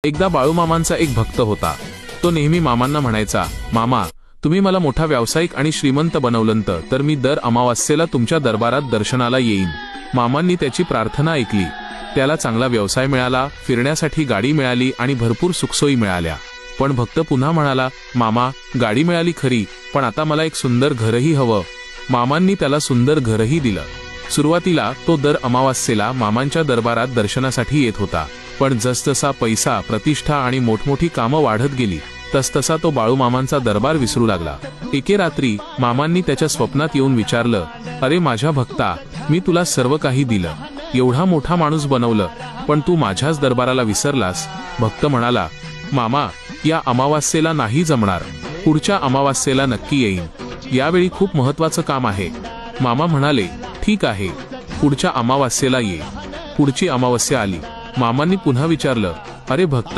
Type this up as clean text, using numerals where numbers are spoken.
एकदा बाळूमामांचा एक भक्त होता। तो नेहमी मामांना म्हणायचा, मामा तुम्ही मला मोठा व्यावसायिक आणि श्रीमंत बनवलंत तर मी दर अमावास्येला तुमच्या दरबारात दर्शनाला येईन। मामांनी त्याची प्रार्थना ऐकली। त्याला चांगला व्यवसाय मिळाला, फिरण्यासाठी गाडी मिळाली आणि भरपूर सुखसोयी मिळाल्या। पण भक्त पुन्हा म्हणाला, मामा गाडी मिळाली खरी, पण आता मला एक सुंदर घरही हवं। मामांनी त्याला सुंदर घरही दिलं। सुरुवातीला तो दर अमावास्येला मामांच्या दरबारात दर्शनासाठी येत होता, पण जसजसा पैसा, प्रतिष्ठा आणि मोठमोठी कामं वाढत गेली तसतसा तो बाळूमामांचा दरबार विसरू लागला। एके रात्री मामांनी त्याच्या स्वप्नात येऊन विचारलं, अरे माझ्या भक्ता, मी तुला सर्व काही दिलं, एवढा मोठा माणूस बनवलं, पण तू माझ्याच दरबाराला विसरलास। भक्त म्हणाला, मामा या अमावास्येला नाही जमणार, पुढच्या अमावास्येला नक्की येईन, यावेळी खूप महत्त्वाचं काम आहे। मामा म्हणाले, ठीक आहे, पुढच्या अमावास्येला ये। पुढची अमावास्या आली। मामांनी पुन्हा विचारलं, अरे भक्त